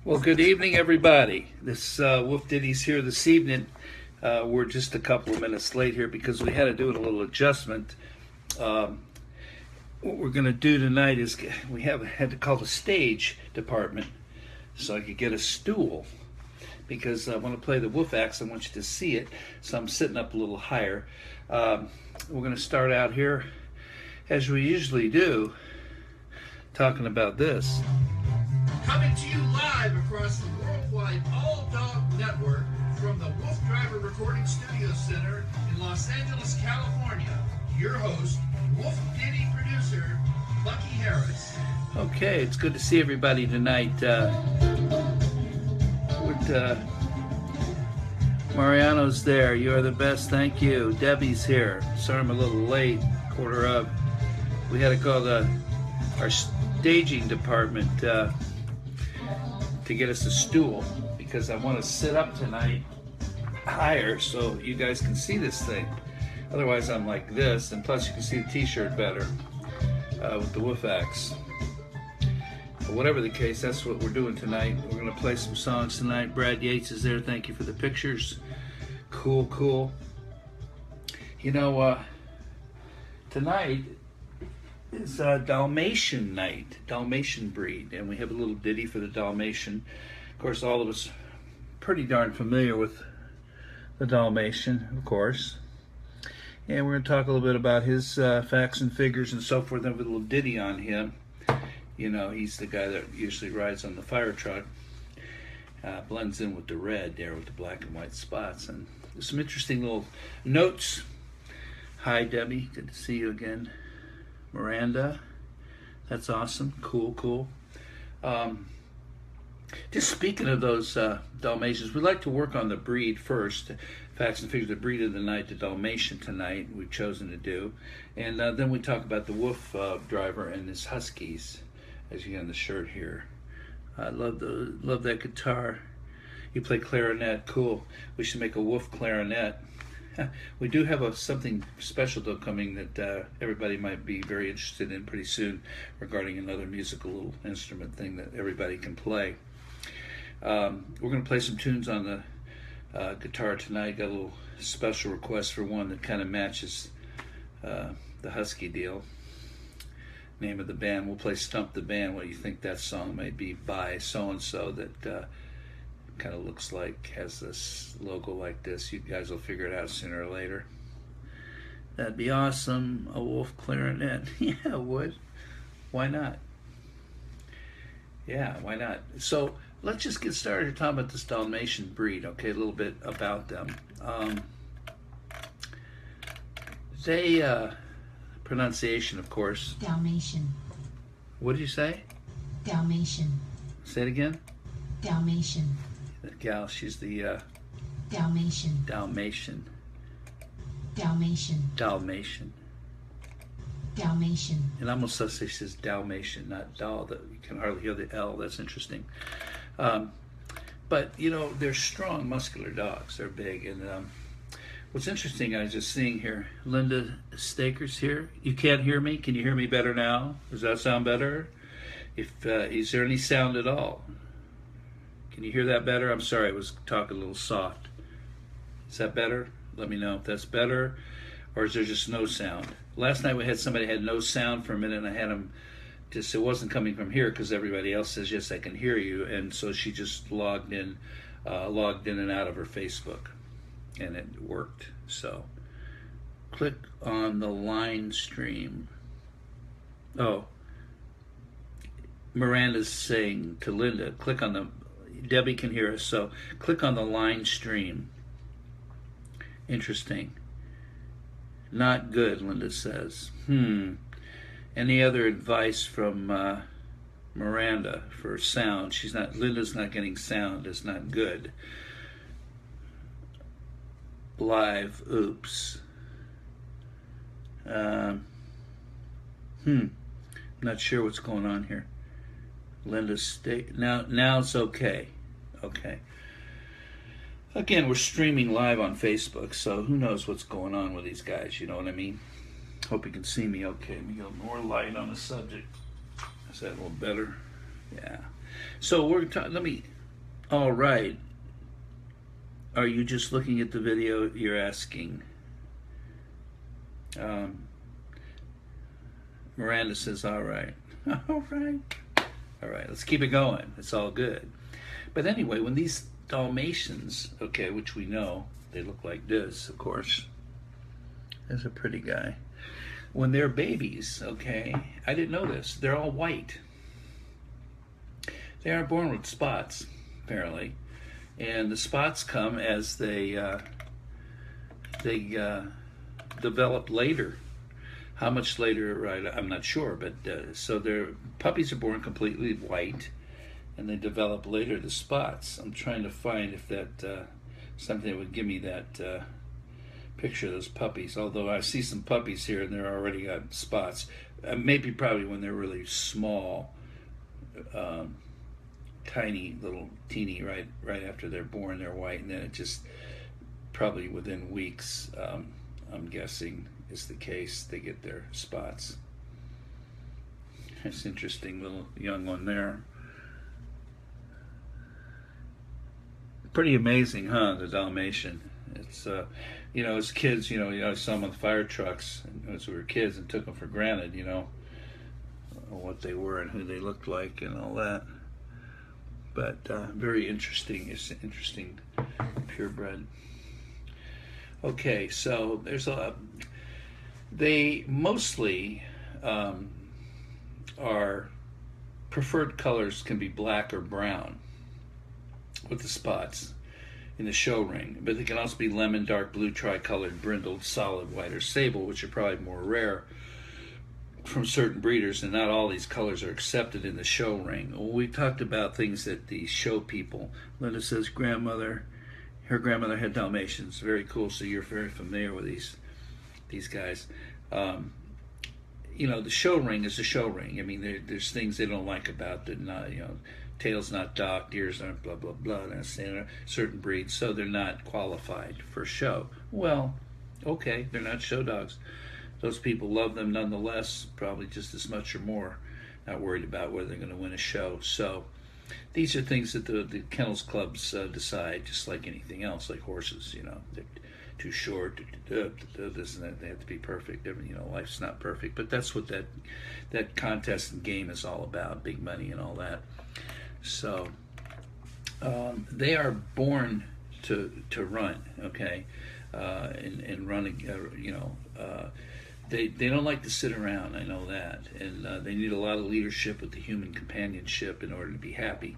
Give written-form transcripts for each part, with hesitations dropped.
Well, good evening, everybody. This WooF Ditty's here this evening. We're just a couple of minutes late here because we had to do a little adjustment. What we're going to do tonight is we had to call the stage department so I could get a stool because I want to play the WooF acts. I want you to see it, so I'm sitting up a little higher. We're going to start out here, as we usually do, talking about this. Coming to you live across the worldwide All Dog Network from the WooF Driver Recording Studio Center in Los Angeles, California. Your host, WooF Ditty producer, Bucky Harris. Okay, it's good to see everybody tonight. Mariano's there. You are the best. Thank you. Debbie's here. Sorry I'm a little late. Quarter of. We had to call our staging department to get us a stool because I want to sit up tonight higher so you guys can see this thing. Otherwise I'm like this, and plus you can see the t-shirt better with the WooF acts. But whatever the case, that's what we're doing tonight. We're going to play some songs tonight. Brad Yates is there. Thank you for the pictures. Cool. You know, tonight is Dalmatian night, Dalmatian breed, and we have a little ditty for the Dalmatian. Of course, all of us pretty darn familiar with the Dalmatian, of course. And we're going to talk a little bit about his facts and figures and so forth, and with a little ditty on him. You know, he's the guy that usually rides on the fire truck. Blends in with the red there with the black and white spots. And there's some interesting little notes. Hi, Debbie. Good to see you again. Miranda, that's awesome. Cool. Just speaking of those Dalmatians, we'd like to work on the breed first. Facts and figures, the breed of the night, the Dalmatian tonight, we've chosen to do. And then we talk about the WooF driver and his Huskies, as you get on the shirt here. I love that guitar. You play clarinet, cool. We should make a WooF clarinet. We do have something special though coming that everybody might be very interested in pretty soon regarding another musical little instrument thing that everybody can play. We're going to play some tunes on the guitar tonight. Got a little special request for one that kind of matches the Husky deal. Name of the band, we'll play Stump the Band. What do you think that song may be by so-and-so that kind of looks like, has this logo like this. You guys will figure it out sooner or later. That'd be awesome. A WooF clarinet. Yeah, it would. Why not? Yeah, why not? So let's just get started talking about this Dalmatian breed, okay? A little bit about them. Pronunciation, of course. Dalmatian. What did you say? Dalmatian. Say it again? Dalmatian. That gal, she's the Dalmatian. Dalmatian. Dalmatian. Dalmatian. Dalmatian. And almost so she says Dalmatian, not Dal. That you can hardly hear the L. That's interesting. But you know, they're strong, muscular dogs. They're big. And what's interesting, I was just seeing here, Linda Staker's here. You can't hear me? Can you hear me better now? Does that sound better? Is there any sound at all? Can you hear that better? I'm sorry, I was talking a little soft. Is that better? Let me know if that's better, or is there just no sound? Last night we had somebody had no sound for a minute, and I had them just, it wasn't coming from here because everybody else says, yes, I can hear you, and so she just logged in and out of her Facebook, and it worked. So click on the line stream. Oh, Miranda's saying to Linda, click on the, Debbie can hear us, so click on the line stream. Interesting. Not good, Linda says. Any other advice from Miranda for sound? Linda's not getting sound. It's not good. Live, oops. Not sure what's going on here. Linda's now it's okay. Okay. Again, we're streaming live on Facebook, so who knows what's going on with these guys, you know what I mean? Hope you can see me okay. Let me get more light on the subject. Is that a little better? Yeah. So we're talking. Let me. All right. Are you just looking at the video? You're asking. Miranda says, "All right, all right, all right. Let's keep it going. It's all good." But anyway, when these Dalmatians, okay, which we know they look like this, of course. There's a pretty guy. When they're babies, okay, I didn't know this. They're all white. They aren't born with spots, apparently, and the spots come as they develop later. How much later, right? I'm not sure, but so their puppies are born completely white, and they develop later the spots. I'm trying to find if that something that would give me that picture of those puppies. Although I see some puppies here, and they're already got spots. Maybe probably when they're really small, tiny, little teeny, right after they're born, they're white, and then it just probably within weeks, I'm guessing, is the case, they get their spots. That's interesting, little young one there. Pretty amazing, huh, the Dalmatian. It's, as kids, I saw them on the fire trucks as we were kids and took them for granted, what they were and who they looked like and all that. But very interesting. It's interesting, purebred. Okay, so there's they mostly are preferred colors can be black or brown with the spots in the show ring, but they can also be lemon, dark blue, tricolored, brindled, solid white, or sable, which are probably more rare from certain breeders, and not all these colors are accepted in the show ring. We talked about things that the show people. Linda says her grandmother had Dalmatians. Very cool. So you're very familiar with these guys. The show ring is a show ring. I mean, there's things they don't like about it. Not, tails not docked, ears aren't blah, blah, blah. That's certain breeds, so they're not qualified for show. Well, okay, they're not show dogs. Those people love them nonetheless, probably just as much or more. Not worried about whether they're going to win a show. So these are things that the kennels clubs decide, just like anything else, like horses. They're too short, this and that. They have to be perfect. Life's not perfect, but that's what that contest and game is all about. Big money and all that. So they are born to run, okay, and running. They don't like to sit around. I know that, and they need a lot of leadership with the human companionship in order to be happy.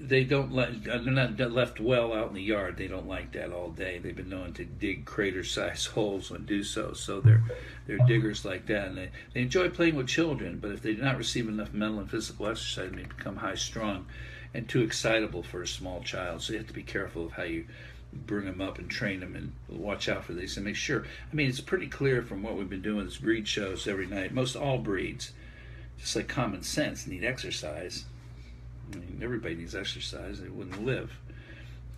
They're not left well out in the yard. They don't like that all day. They've been known to dig crater-sized holes and do so. So they're diggers like that, and they enjoy playing with children. But if they do not receive enough mental and physical exercise, they become high-strung and too excitable for a small child. So you have to be careful of how you bring them up and train them and watch out for these and make sure. I mean, it's pretty clear from what we've been doing these breed shows every night. Most all breeds, just like common sense, need exercise. I mean, everybody needs exercise. They wouldn't live.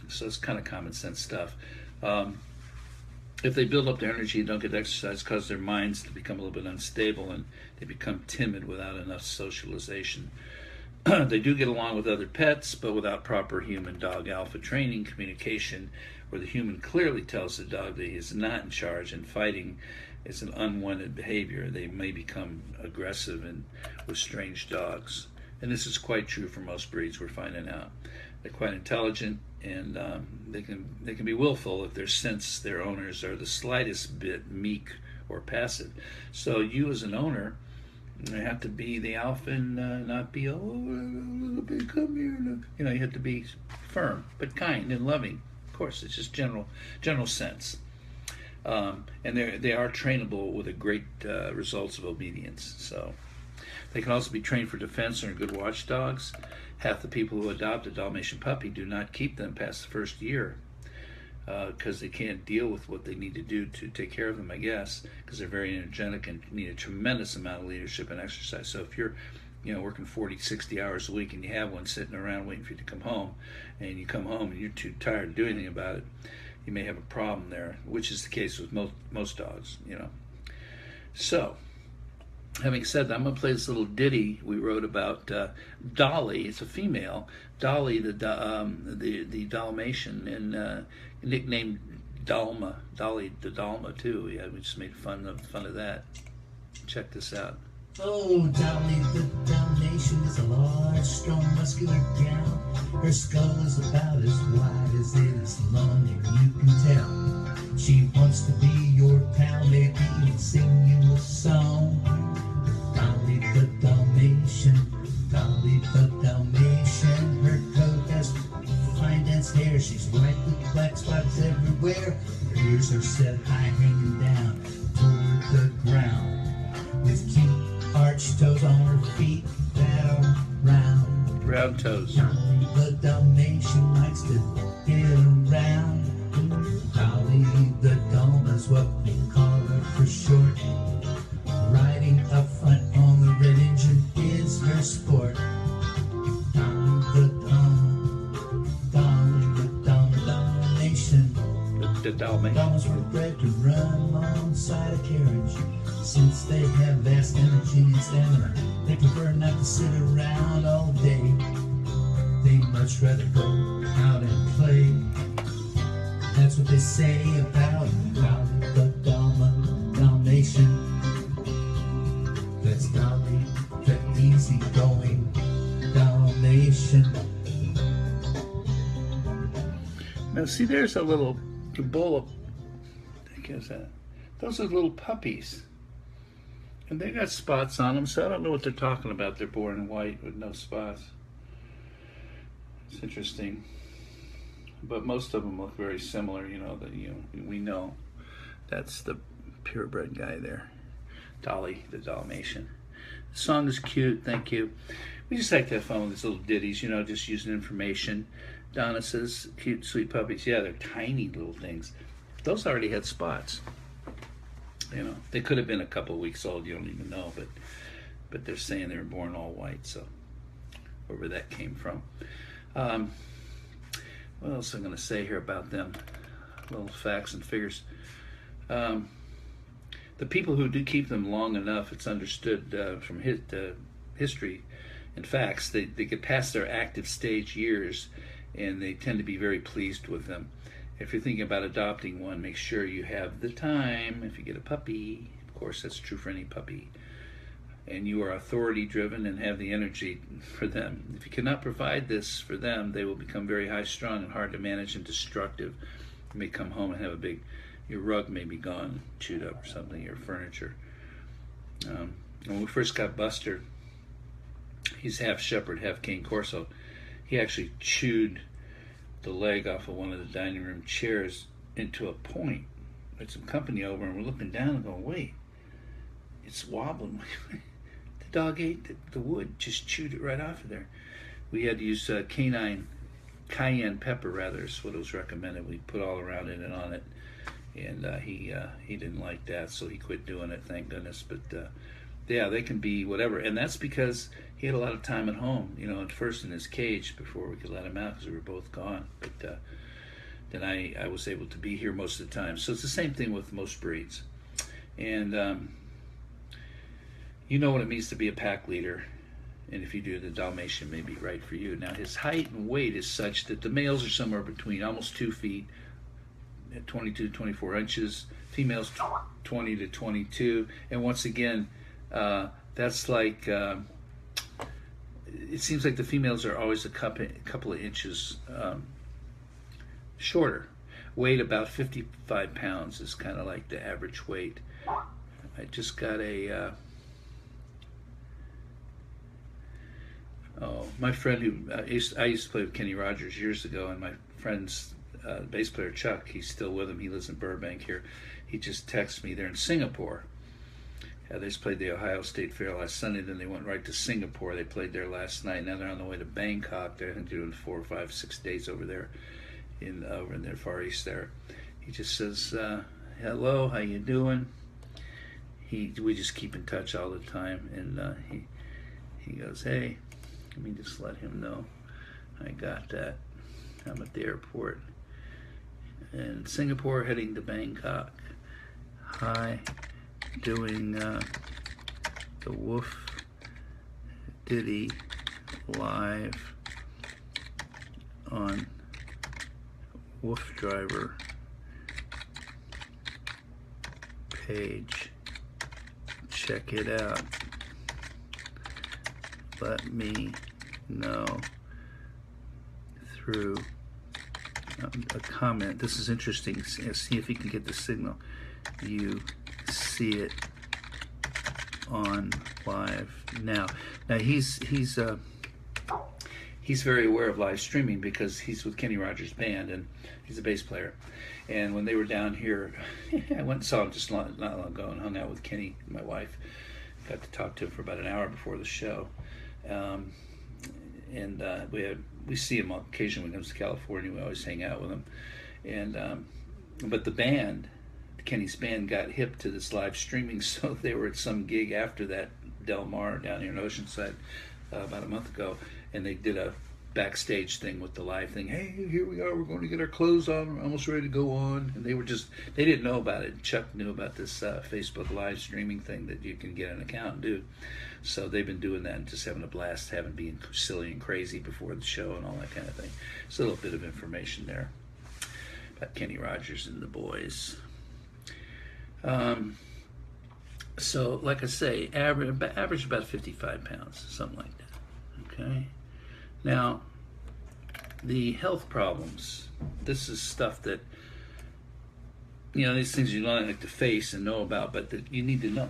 So it's kind of common sense stuff. If they build up their energy and don't get exercise, cause their minds to become a little bit unstable and they become timid without enough socialization. They do get along with other pets, but without proper human-dog alpha training, communication, where the human clearly tells the dog that he is not in charge and fighting is an unwanted behavior. They may become aggressive and with strange dogs. And this is quite true for most breeds, we're finding out. They're quite intelligent, and they can be willful if they sense their owners are the slightest bit meek or passive. So you as an owner, you have to be the alpha and not be, little bit, come here. You have to be firm, but kind and loving. Of course, it's just general sense. And they are trainable with a great results of obedience. So they can also be trained for defense and are good watchdogs. Half the people who adopt a Dalmatian puppy do not keep them past the first year because they can't deal with what they need to do to take care of them, I guess, because they're very energetic and need a tremendous amount of leadership and exercise. So if you're working 40, 60 hours a week and you have one sitting around waiting for you to come home, and you come home and you're too tired to do anything about it, you may have a problem there, which is the case with most dogs, So having said that, I'm going to play this little ditty we wrote about Dolly. It's a female, Dolly, the Dalmatian, and nicknamed Dalma, Dolly the Dalma too. Yeah, we just made fun of that. Check this out. Oh, Dolly the Dalmatian is a large, strong, muscular gal. Her skull is about as wide as it is long, and you can tell she wants to be your pal, maybe even sing you a song. Dolly the Dalmatian, Dolly the Dalmatian. Her coat has fine dense hair. She's white with black spots everywhere. Her ears are set high, hanging down toward the ground, with cute arched toes on her feet that are round. Round toes. Dolly the Dalmatian likes to get around. Dolly the Dalma's what we call her for short. Riding up front on the red engine is her sport. Dolly the Dalmatian. The Dalmatian. Dalmas were bred to run alongside a carriage. Since they have vast energy and stamina, they prefer not to sit around all day. They much rather go out and play. That's what they say about Dolly the Dalmatian. That's Dolly the easygoing Dalmatian. Now see, there's a little bowl of, I guess those are little puppies. And they got spots on them, so I don't know what they're talking about. They're born white with no spots. It's interesting. But most of them look very similar, we know. That's the purebred guy there. Dolly the Dalmatian. The song is cute, thank you. We just like to have fun with these little ditties, just using information. Donna says, cute, sweet puppies. Yeah, they're tiny little things. Those already had spots. They could have been a couple weeks old, you don't even know, but they're saying they were born all white, so wherever that came from. What else am I going to say here about them? Little facts and figures. The people who do keep them long enough, it's understood from history and facts, they get past their active stage years, and they tend to be very pleased with them. If you're thinking about adopting one, make sure you have the time. If you get a puppy, of course that's true for any puppy, and you are authority driven and have the energy for them. If you cannot provide this for them, they will become very high strung and hard to manage and destructive. You may come home and have your rug may be gone, chewed up or something, your furniture. When we first got Buster, he's half shepherd, half cane corso. He actually chewed the leg off of one of the dining room chairs into a point. We had some company over and we're looking down and going, wait, it's wobbling. The dog ate the wood, just chewed it right off of there. We had to use cayenne pepper, rather, is what was recommended. We put all around it and on it, and he didn't like that, so he quit doing it, thank goodness. But yeah, they can be whatever, and that's because he had a lot of time at home, at first in his cage before we could let him out because we were both gone. But then I was able to be here most of the time. So it's the same thing with most breeds. And you know what it means to be a pack leader. And if you do, the Dalmatian may be right for you. Now, his height and weight is such that the males are somewhere between almost 2 feet at 22 to 24 inches. Females 20 to 22. And once again, that's like... it seems like the females are always a couple of inches shorter. Weight about 55 pounds is kind of like the average weight. I just got my friend who I used to play with Kenny Rogers years ago, and my friend's bass player Chuck, he's still with him. He lives in Burbank here. He just texted me. They're in Singapore. They just played the Ohio State Fair last Sunday, then they went right to Singapore. They played there last night. Now they're on the way to Bangkok. They're doing 4, 5, 6 days over there, over in their Far East there. He just says, hello, how you doing? We just keep in touch all the time, and he goes, hey, let me just let him know I got that. I'm at the airport in Singapore heading to Bangkok. Hi. Doing the WooF Ditty live on WooF Driver page. Check it out. Let me know through a comment. This is interesting. See if you can get the signal. You see it on live now. Now he's very aware of live streaming because he's with Kenny Rogers' band and he's a bass player. And when they were down here, I went and saw him just not long ago and hung out with Kenny, my wife. Got to talk to him for about an hour before the show. We see him occasionally when he comes to California. We always hang out with him. And but the band, Kenny's band, got hip to this live streaming, so they were at some gig after that, Del Mar down here in Oceanside about a month ago, and they did a backstage thing with the live thing. Hey, here we are, we're going to get our clothes on, we're almost ready to go on. And they didn't know about it. Chuck knew about this Facebook live streaming thing that you can get an account and do. So they've been doing that and just having a blast, being silly and crazy before the show and all that kind of thing. It's a little bit of information there about Kenny Rogers and the boys. So like I say, average about 55 pounds, something like that. Okay. Now, the health problems, this is stuff that, these things you don't like to face and know about, but that you need to know.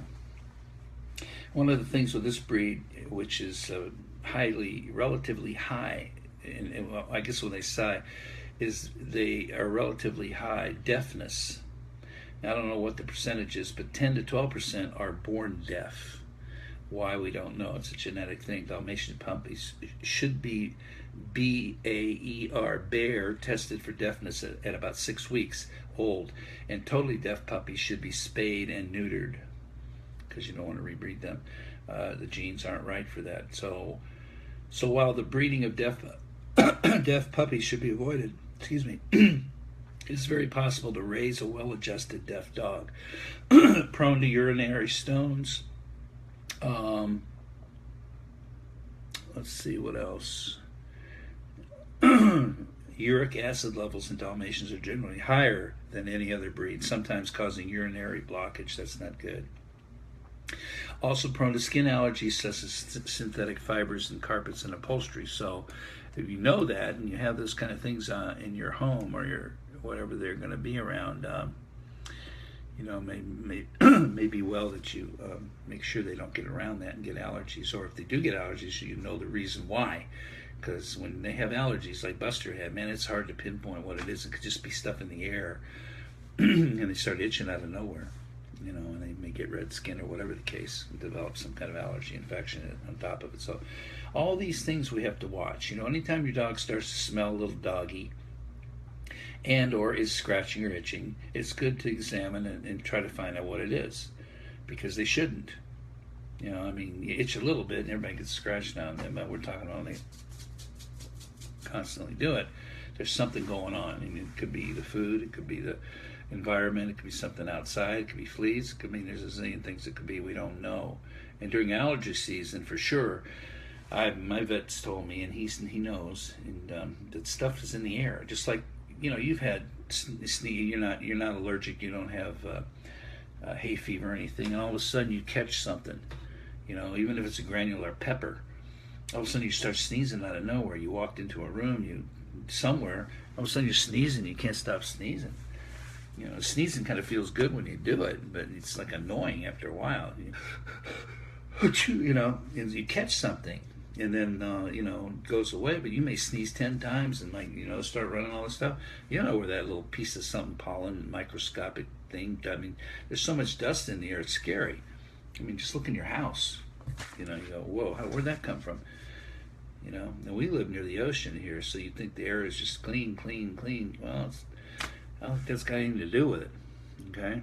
One of the things with this breed, which is relatively high, and well, I guess when they sigh, is they are relatively high deafness. Now, I don't know what the percentage is, but 10 to 12% are born deaf. Why, we don't know. It's a genetic thing. Dalmatian puppies should be BAER, bear, tested for deafness at about 6 weeks old, and totally deaf puppies should be spayed and neutered because you don't want to rebreed them. The genes aren't right for that. So while the breeding of deaf puppies should be avoided, it's very possible to raise a well-adjusted deaf dog prone to urinary stones. Let's see what else. Uric acid levels in Dalmatians are generally higher than any other breed, sometimes causing urinary blockage. That's not good. Also prone to skin allergies such as synthetic fibers and carpets and upholstery. So if you know that and you have those kind of things in your home or your whatever they're going to be around, may be well that you make sure they don't get around that and get allergies. Or if they do get allergies, you know the reason why. Because when they have allergies, like Buster had, man, it's hard to pinpoint what it is. It could just be stuff in the air, and they start itching out of nowhere, and they may get red skin or whatever the case, and develop some kind of allergy infection on top of it. So all these things we have to watch. Anytime your dog starts to smell a little doggy, and or is scratching or itching, it's good to examine and try to find out what it is, because they shouldn't. You itch a little bit and everybody gets scratched now and then, but we're talking about they constantly do it. There's something going on. It could be the food, it could be the environment, it could be something outside, it could be fleas, it could mean there's a zillion things it could be, we don't know. And during allergy season, for sure, my vet's told me, and he knows, and that stuff is in the air. Just like you've had sneeze, you're not allergic, you don't have hay fever or anything, and all of a sudden you catch something, even if it's a granular pepper, all of a sudden you start sneezing out of nowhere. You walked into a room, somewhere, all of a sudden you're sneezing, you can't stop sneezing. Sneezing kind of feels good when you do it, but it's like annoying after a while. And you catch something, and then it goes away, but you may sneeze 10 times and start running all this stuff. You don't know where that little piece of something, pollen, microscopic thing, there's so much dust in the air, it's scary. Just look in your house, you go, whoa, where'd that come from? And we live near the ocean here, so you think the air is just clean. Well, I don't think that's got anything to do with it, okay?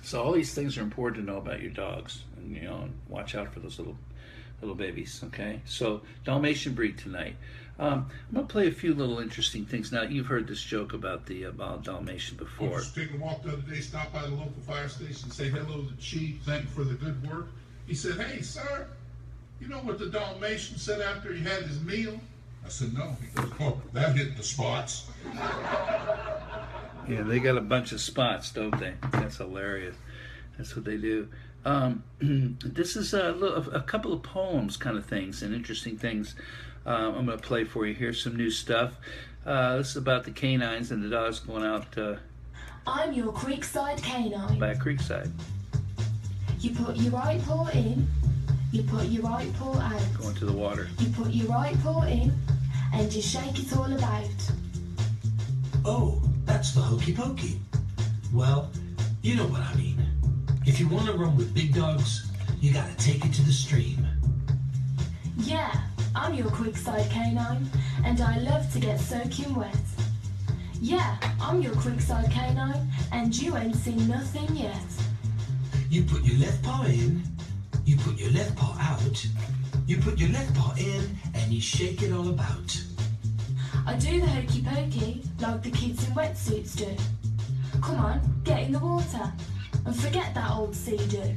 So all these things are important to know about your dogs, and watch out for those little babies, okay? So Dalmatian breed tonight. I'm gonna play a few little interesting things. Now, you've heard this joke about the Dalmatian I before. was just taking a walk the other day, stopped by the local fire station, say hello to the chief, thank him for the good work. He said, "Hey, sir, you know what the Dalmatian said after he had his meal?" I said, "No." He goes, "Oh, that hit the spots." Yeah, they got a bunch of spots, don't they? That's hilarious. That's what they do. This is a couple of poems kind of things and interesting things I'm going to play for you. Here's some new stuff. This is about the canines and the dogs going out I'm your creekside canine. by a creekside. You put your right paw in, you put your right paw out. Going to the water. You put your right paw in, and you shake it all about. Oh, that's the hokey pokey. Well, you know what I mean. If you want to run with big dogs, you gotta take it to the stream. Yeah, I'm your creekside canine, and I love to get soaking wet. Yeah, I'm your creekside canine, and you ain't seen nothing yet. You put your left paw in, you put your left paw out, you put your left paw in, and you shake it all about. I do the hokey pokey like the kids in wetsuits do. Come on, get in the water, and forget that old sea-doo.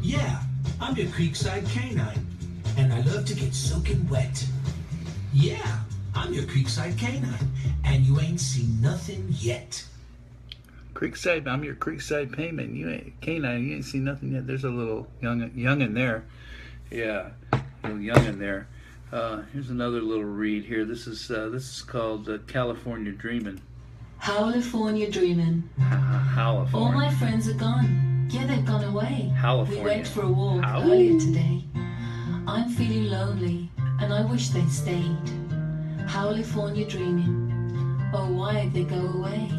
Yeah, I'm your creekside canine, and I love to get soaking wet. Yeah, I'm your creekside canine, and you ain't seen nothing yet. Creekside, I'm your creekside payment. You ain't canine. You ain't seen nothing yet. There's a little young in there. Yeah, a little young in there. Here's another little read here. This is called California Dreamin'. California dreaming. California. All my friends are gone. Yeah, they've gone away. California. We went for a walk Ow. earlier today. I'm feeling lonely, and I wish they'd stayed. California dreaming. Oh, why'd they go away?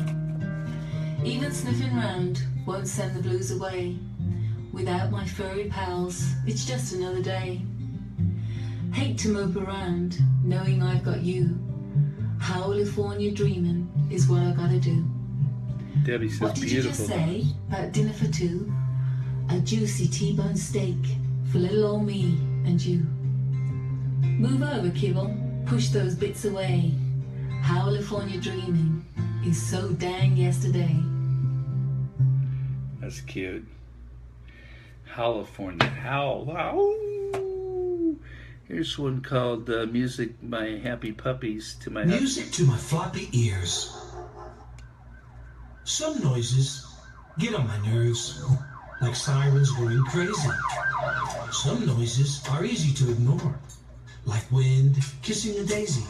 Even sniffing round won't send the blues away. Without my furry pals, it's just another day. Hate to mope around, knowing I've got you. California dreaming is what I gotta do. Debbie says What did you beautiful. just say about dinner for two? A juicy T-bone steak for little old me and you. Move over, Kibble. Push those bits away. California dreaming is so dang yesterday. That's cute. California. Wow. Here's one called Music My Happy Puppies to My Music to my floppy ears. Some noises get on my nerves, like sirens going crazy. Some noises are easy to ignore, like wind kissing a daisy.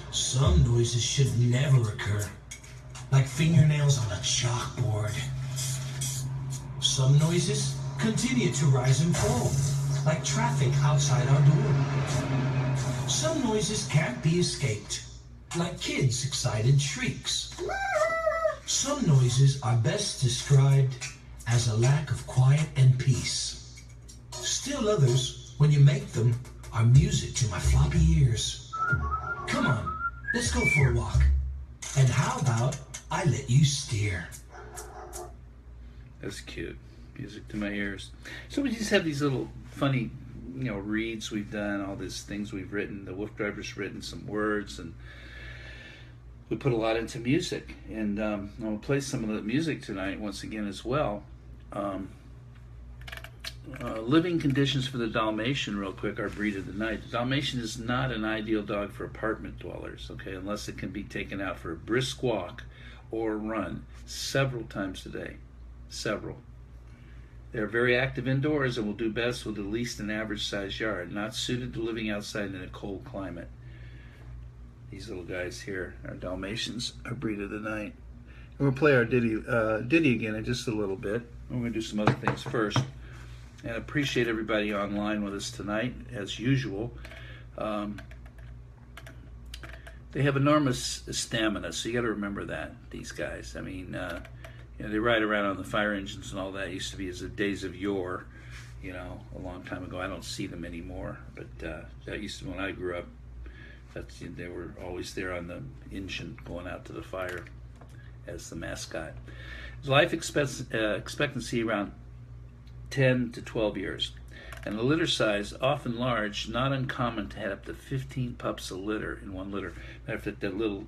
Some noises should never occur, like fingernails on a chalkboard. Some noises continue to rise and fall, like traffic outside our door. Some noises can't be escaped, like kids' excited shrieks. Some noises are best described as a lack of quiet and peace. Still others, when you make them, are music to my floppy ears. Come on, let's go for a walk. And how about I let you steer? That's cute. Music to my ears. So we just have these little funny, reads we've done, all these things we've written. The WooF driver's written some words, and we put a lot into music. And I'm going to play some of the music tonight once again as well. Living conditions for the Dalmatian, real quick, our breed of the night. The Dalmatian is not an ideal dog for apartment dwellers, okay, unless it can be taken out for a brisk walk or a run several times a day. Several. They're very active indoors and will do best with at least an average sized yard, not suited to living outside in a cold climate. These little guys here are Dalmatians, our breed of the night. And we'll play our Ditty again in just a little bit. We're going to do some other things first. And I appreciate everybody online with us tonight, as usual. They have enormous stamina, so you got to remember that, these guys. I mean, they ride around on the fire engines and all that. It used to be as the days of yore, a long time ago. I don't see them anymore, but that used to, when I grew up, they were always there on the engine going out to the fire as the mascot. Life expectancy around 10 to 12 years. And the litter size, often large, not uncommon to have up to 15 pups a litter in one litter. Matter of fact, that little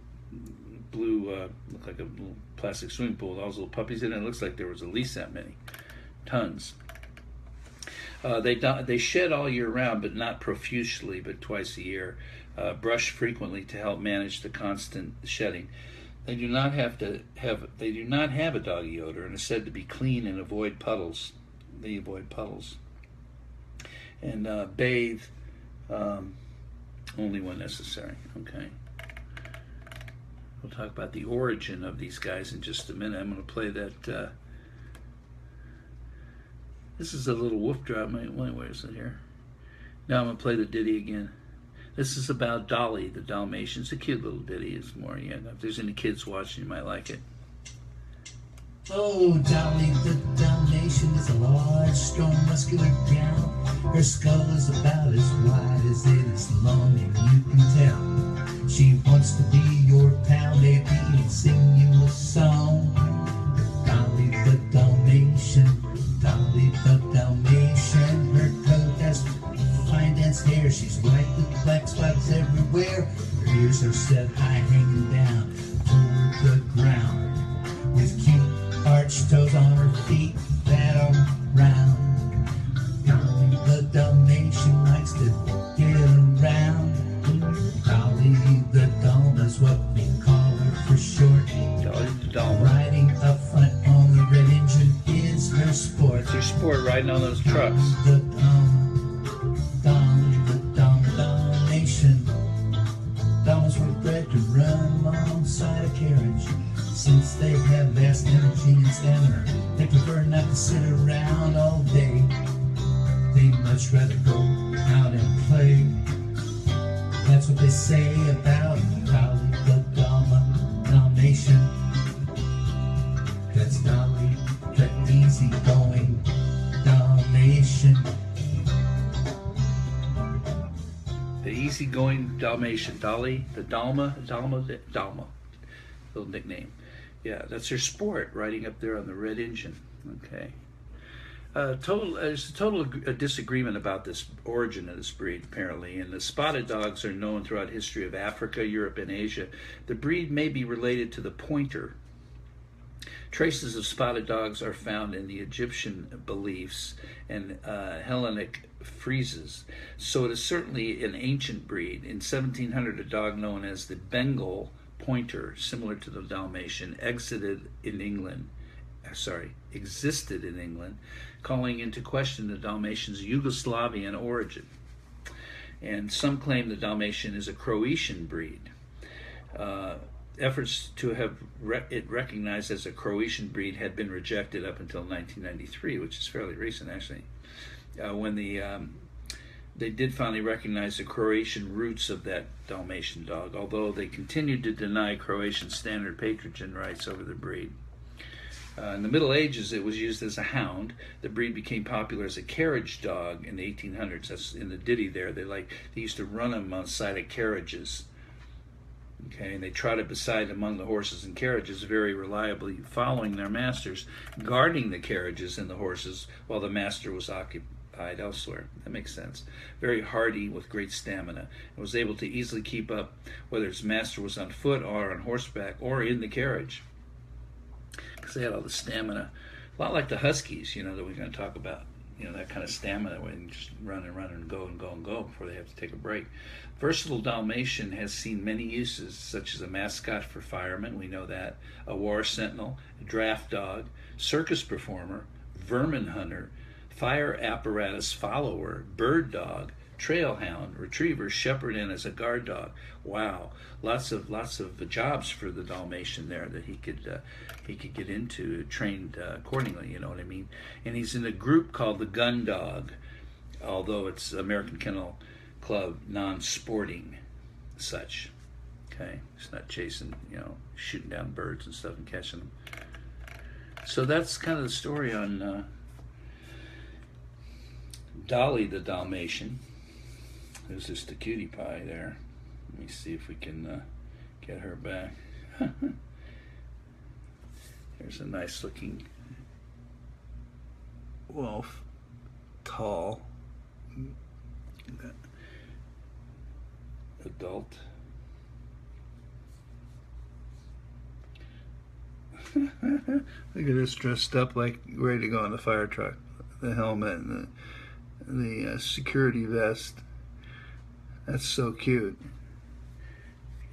blue, looked like a little plastic swimming pool with all those little puppies in it. It looks like there was at least that many. Tons. They shed all year round, but not profusely, but twice a year. Brush frequently to help manage the constant shedding. They do not have a doggy odor and are said to be clean and avoid puddles. They avoid puddles. And bathe only when necessary. Okay. We'll talk about the origin of these guys in just a minute. I'm going to play that. This is a little woof drop. Where is it here? Now I'm going to play the ditty again. This is about Dolly, the Dalmatian. It's a cute little ditty. It's more, yeah, if there's any kids watching, you might like it. Oh, Dolly the Dalmatian is a large, strong, muscular gal. Her skull is about as wide as it is long, and you can tell she wants to be your pal, maybe, and sing you a song. Dolly the Dalmatian, Dolly the Dalmatian. Her coat has fine dense hair. She's white with black spots everywhere. Her ears are set high, hanging down toward the ground, with cute arched toes on her feet that are round. Dolly the Dalmatian likes to get around. Dolly the Dalma is what we call her for short. Dolly the Dalma. Riding up front on the red engine is her sport. It's her sport, riding on those trucks. The Dolly the Dalmatian. Dalmas were bred to run alongside a carriage. Since they have vast energy and stamina, they prefer not to sit around all day. They'd much rather go out and play. That's what they say about Dolly the Dalmatian. That's Dolly the easygoing Dalmatian. The easygoing Dalmatian. Dolly the Dalma. Little nickname. Yeah, that's her sport, riding up there on the red engine. Okay. There's a total disagreement about this origin of this breed, apparently, and the spotted dogs are known throughout history of Africa, Europe, and Asia. The breed may be related to the pointer. Traces of spotted dogs are found in the Egyptian beliefs and Hellenic friezes, so it is certainly an ancient breed. In 1700, a dog known as the Bengal pointer, similar to the Dalmatian, existed in England, calling into question the Dalmatian's Yugoslavian origin. And some claim the Dalmatian is a Croatian breed. Efforts to have it recognized as a Croatian breed had been rejected up until 1993, which is fairly recent, actually, when they did finally recognize the Croatian roots of that Dalmatian dog, although they continued to deny Croatian standard patronage rights over the breed. In the Middle Ages, it was used as a hound. The breed became popular as a carriage dog in the 1800s. That's in the ditty there. They used to run them on the side of carriages. Okay, and they trotted beside among the horses and carriages, very reliably following their masters, guarding the carriages and the horses while the master was occupied elsewhere. That makes sense. Very hardy with great stamina, and was able to easily keep up whether his master was on foot or on horseback or in the carriage, because they had all the stamina. A lot like the Huskies, that we're going to talk about. That kind of stamina where they can just run and go before they have to take a break. Versatile Dalmatian has seen many uses, such as a mascot for firemen, we know that, a war sentinel, a draft dog, circus performer, vermin hunter, fire apparatus follower, bird dog, trail hound, retriever, shepherd, and as a guard dog. Wow, lots of jobs for the Dalmatian there that he could get into, trained accordingly. You know what I mean? And he's in a group called the gun dog, although it's American Kennel Club non-sporting such. Okay, it's not chasing, shooting down birds and stuff and catching them. So that's kind of the story on Dolly the Dalmatian. There's just a cutie pie there. Let me see if we can get her back. There's a nice looking wolf, tall, adult. Look at this, dressed up like ready to go on the fire truck. The helmet and the security vest. That's so cute.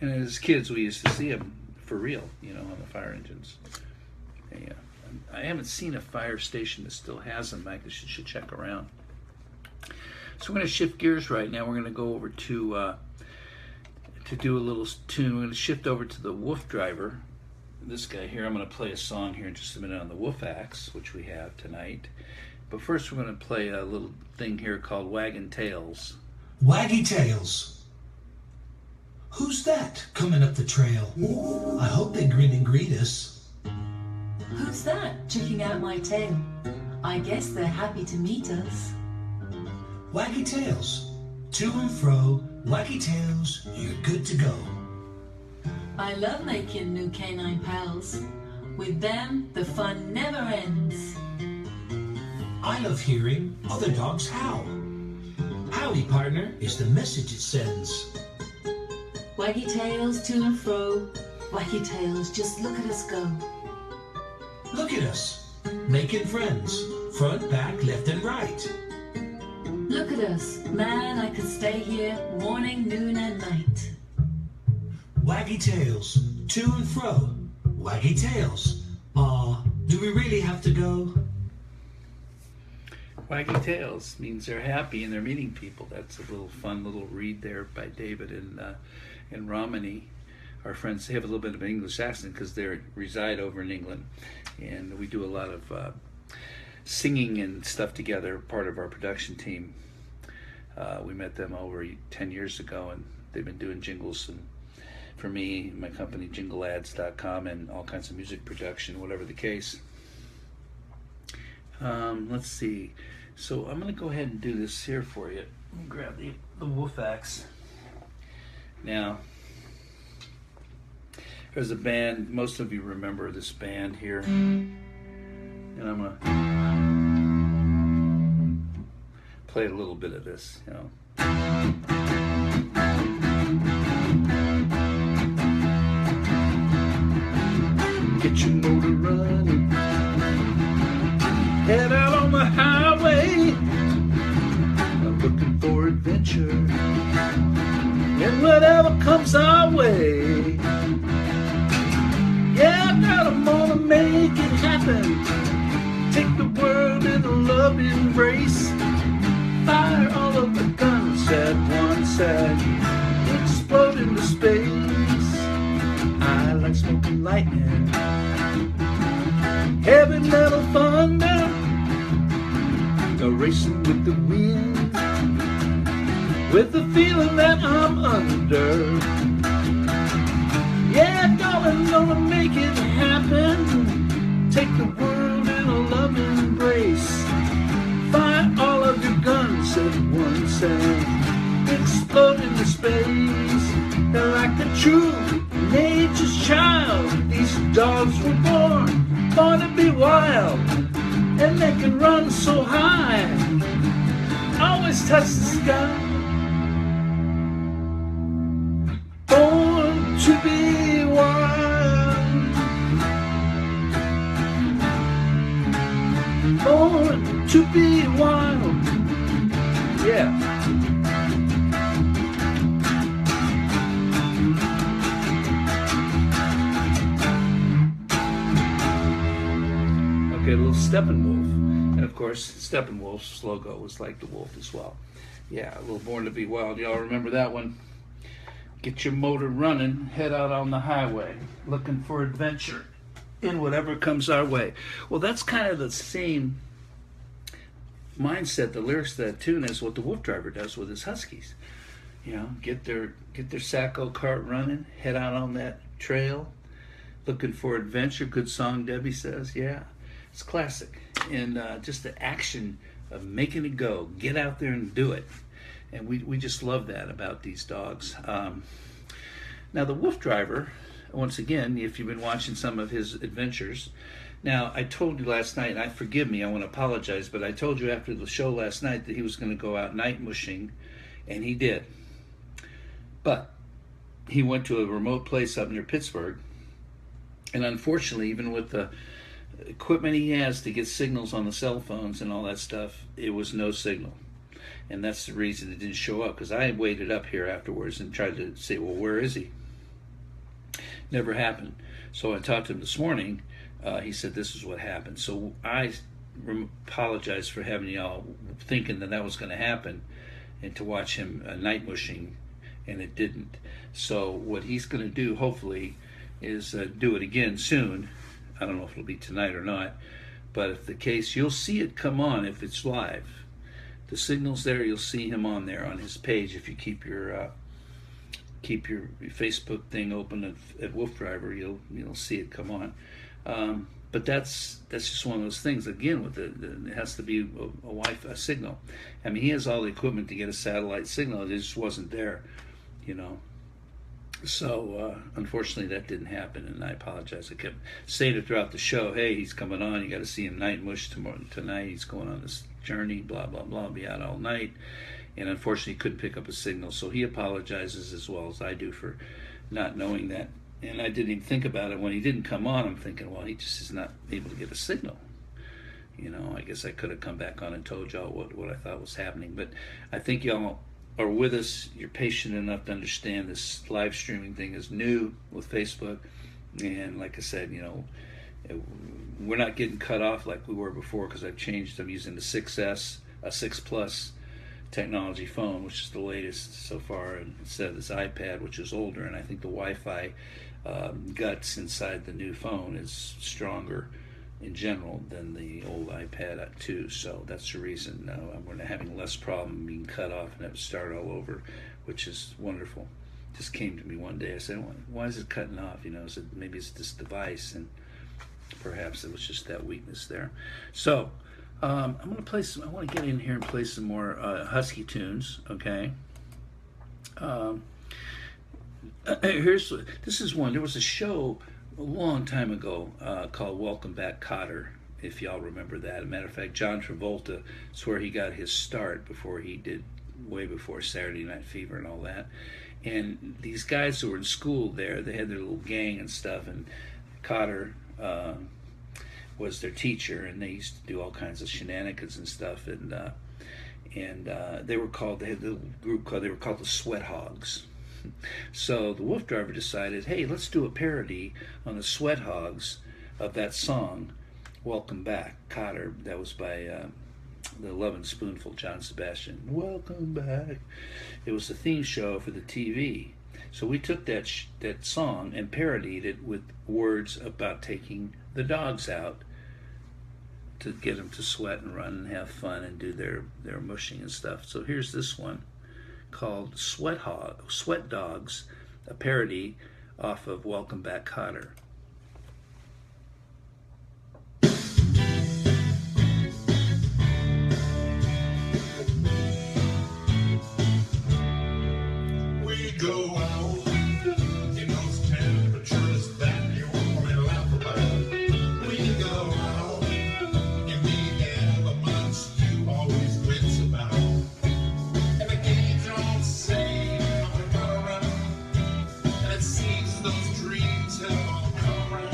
And as kids, we used to see them for real, you know, on the fire engines. Yeah, I haven't seen a fire station that still has them. I should check around. So we're going to shift gears right now. We're going to go over to do a little tune. We're going to shift over to the WooF driver. This guy here, I'm going to play a song here in just a minute on the WooF axe, which we have tonight. But first we're going to play a little thing here called Waggin' Tails. Waggy Tails. Who's that coming up the trail? I hope they grin and greet us. Who's that checking out my tail? I guess they're happy to meet us. Waggy Tails. To and fro, Waggy Tails, you're good to go. I love making new canine pals. With them, the fun never ends. I love hearing other dogs howl. Howdy, partner, is the message it sends. Waggy tails to and fro. Waggy tails, just look at us go. Look at us, making friends, front, back, left, and right. Look at us, man, I could stay here morning, noon, and night. Waggy Tails, to and fro, Waggy Tails. Do we really have to go? Waggy Tails means they're happy and they're meeting people. That's a little fun little read there by David and Romney. Our friends, they have a little bit of an English accent because they reside over in England, and we do a lot of singing and stuff together, part of our production team. We met them over 10 years ago, and they've been doing jingles and for me, my company, jingleads.com, and all kinds of music production, whatever the case. Let's see. So I'm going to go ahead and do this here for you. Let me grab the WooF axe. Now, there's a band, most of you remember this band here. And I'm going to play a little bit of this, you know. Get your motor running, head out on the highway. I'm looking for adventure, and whatever comes our way. Yeah, girl, I'm gonna make it happen. Take the world in a love embrace. Fire all of the guns at once and explode into space. I like smoking lightning, heavy metal thunder, racing with the wind, with the feeling that I'm under. Yeah, darling, gonna make it happen. Take the world in a love embrace. Fire all of your guns at once and explode into space. They're like the true nature's child. These dogs were born to be wild, and they can run so high, always touch the sky. Born to be wild, born to be wild. Yeah. Okay, a little Steppenwolf. And of course, Steppenwolf's logo was like the wolf as well. Yeah, a little Born to Be Wild. Y'all remember that one? Get your motor running, head out on the highway, looking for adventure in whatever comes our way. Well, that's kind of the same mindset, the lyrics to that tune, as what the WooF driver does with his Huskies. You know, get their Sacco cart running, head out on that trail, looking for adventure. Good song, Debbie says. Yeah, it's classic. And just the action of making it go, get out there and do it. And we just love that about these dogs. Now the WooF driver, once again, if you've been watching some of his adventures, now I told you last night, and forgive me, I want to apologize, but I told you after the show last night that he was going to go out night mushing, and he did. But he went to a remote place up near Pittsburgh, and unfortunately, even with the equipment he has to get signals on the cell phones and all that stuff, it was no signal. And that's the reason it didn't show up, because I waited up here afterwards and tried to say, well, where is he? Never happened. So I talked to him this morning. He said this is what happened. So I apologize for having y'all thinking that was going to happen and to watch him night mushing, and it didn't. So what he's going to do, hopefully, is do it again soon. I don't know if it'll be tonight or not, but if the case, you'll see it come on if it's live. The signal's there. You'll see him on there on his page if you keep your Facebook thing open at WooF Driver. You'll see it come on. But that's just one of those things. Again, with it has to be a Wi-Fi signal. I mean, he has all the equipment to get a satellite signal. It just wasn't there, you know. So unfortunately, that didn't happen, and I apologize. I kept saying it throughout the show. Hey, he's coming on. You got to see him night mush tonight. He's going on this journey. Blah blah blah. Be out all night, and unfortunately, he couldn't pick up a signal. So he apologizes as well as I do for not knowing that. And I didn't even think about it when he didn't come on. I'm thinking, well, he just is not able to get a signal. You know, I guess I could have come back on and told y'all what I thought was happening. But I think y'all are with us. You're patient enough to understand this live streaming thing is new with Facebook. And like I said, you know, we're not getting cut off like we were before, because I've changed. I'm using the 6S, a 6 Plus technology phone, which is the latest so far, instead of this iPad, which is older. And I think the Wi-Fi guts inside the new phone is stronger in general than the old iPad 2. So that's the reason we're having less problem being cut off and have to start all over, which is wonderful. Just came to me one day. I said, why is it cutting off? You know, so maybe it's this device, and perhaps it was just that weakness there. So I'm going to play some. I want to get in here and play some more Husky tunes. Okay. This is one. There was a show a long time ago called Welcome Back, Kotter, if y'all remember that. As a matter of fact, John Travolta is where he got his start way before Saturday Night Fever and all that. And these guys who were in school there, they had their little gang and stuff, and Kotter was their teacher, and they used to do all kinds of shenanigans and stuff, and they were called the Sweathogs. So the WooF Driver decided, hey, let's do a parody on the Sweathogs of that song, Welcome Back, Kotter. That was by the Lovin' Spoonful, John Sebastian. Welcome back. It was the theme show for the TV. So we took that song and parodied it with words about taking the dogs out to get them to sweat and run and have fun and do their mushing and stuff. So here's this one called Sweat Dogs, a parody off of Welcome Back, Kotter. We go out in those temperatures that you only laugh about. We go out in the elements you always wince about. And the games don't say how we go around. And it seems those dreams have all come around.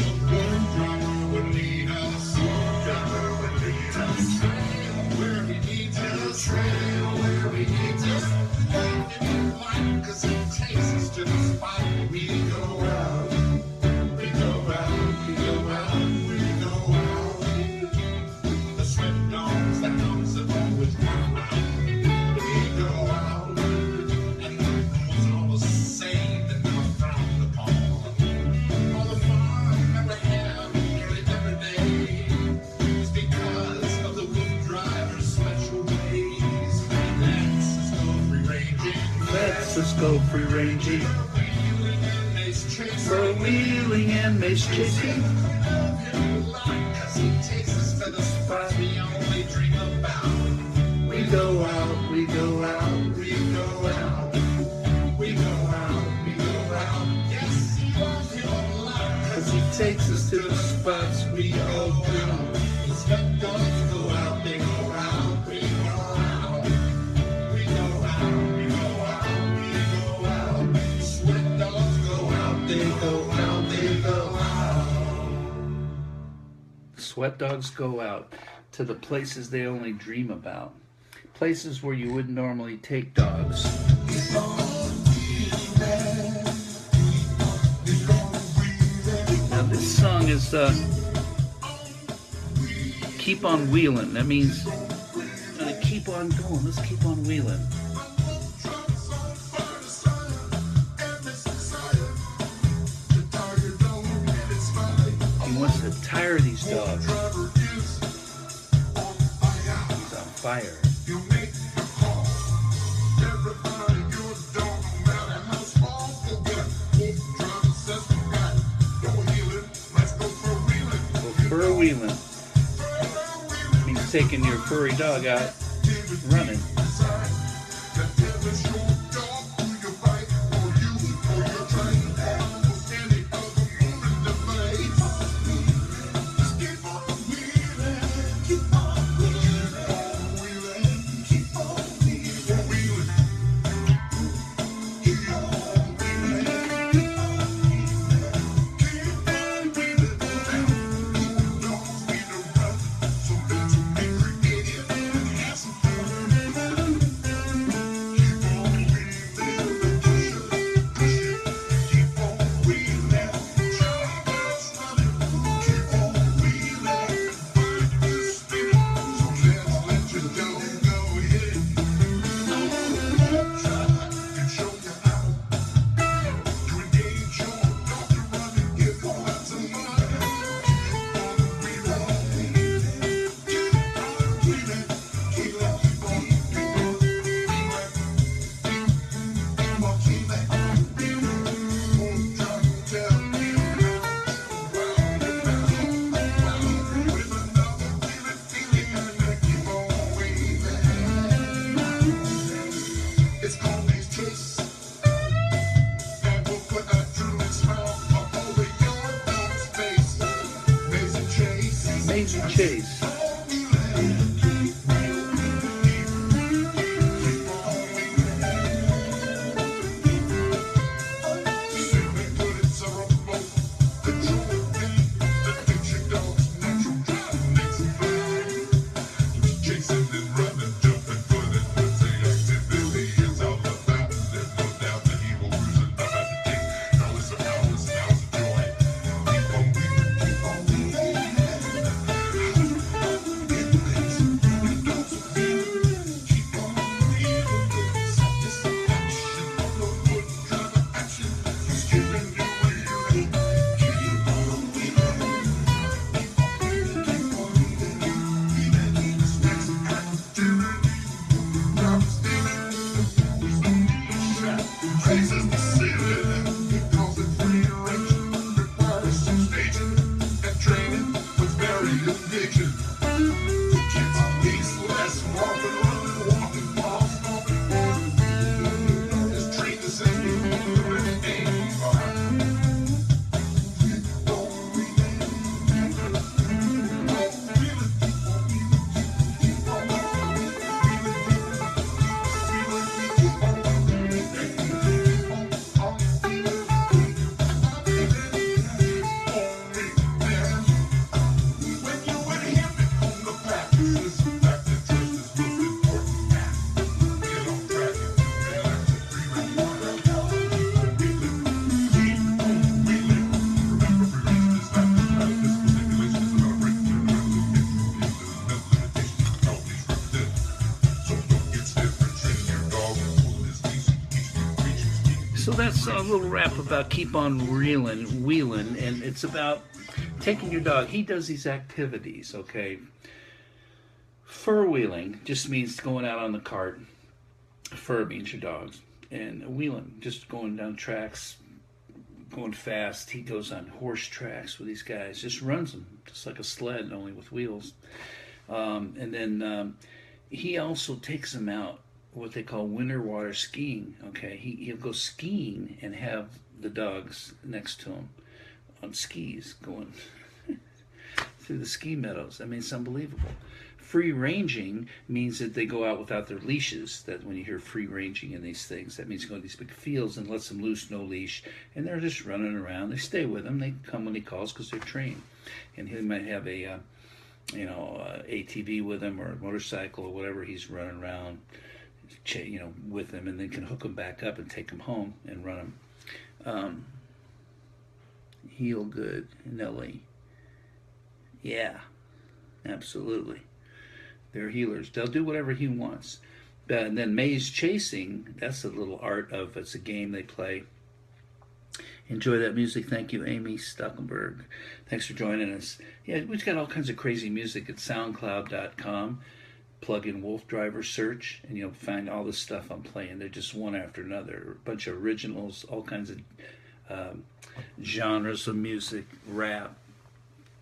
The WooF Driver would lead us. WooF Driver would lead us. Trail where he needs us. Trail where he needs us. Cause it takes us to the spot we go out. We go out, we go out, we go out. The sweat dogs, the hounds that always run around. We go out, and nothing was all the same and never frowned upon. All the fun that we have nearly every day is because of the WooF Driver's special days. Let's go free ranging. For wheeling and mace chasing. Cause he takes us to the spots we only dream about. We go out, we go out, we go out. We go out, we go out. Yes, he loves him a lot. Cause he takes us to the spots we all do. The sweat dogs go out, they go out, we go out. We go out, we go out, we go out. Sweat dogs go out, they go out, they go out. Sweat dogs go out to the places they only dream about. places where you wouldn't normally take dogs. Now this song is Keep on Wheelin'. That means keep on going. Let's keep on wheeling. He wants to tire these dogs. He's on fire. Fur wheeling means taking your furry dog out running. Amazing chase. So that's a little rap about keep on wheeling, and it's about taking your dog. He does these activities, okay? Fur wheeling just means going out on the cart. Fur means your dogs. And wheeling, just going down tracks, going fast. He goes on horse tracks with these guys, just runs them, just like a sled, only with wheels. And then he also takes them out what they call winter water skiing. Okay, he'll go skiing and have the dogs next to him on skis going through the ski meadows. I mean, it's unbelievable. Free ranging means that they go out without their leashes. That when you hear free ranging in these things, that means you go to these big fields and lets them loose, no leash, and they're just running around. They stay with him. They come when he calls because they're trained. And he might have a ATV with him or a motorcycle or whatever he's running around, with him, and then can hook him back up and take him home and run him. Heal good, Nelly. Yeah, absolutely. They're healers. They'll do whatever he wants. And then maze chasing, that's a little art of, it's a game they play. Enjoy that music. Thank you, Amy Stuckenberg. Thanks for joining us. Yeah, we've got all kinds of crazy music at soundcloud.com. Plug in Wolf Driver search, and you'll find all the stuff I'm playing. They're just one after another. A bunch of originals, all kinds of genres of music, rap,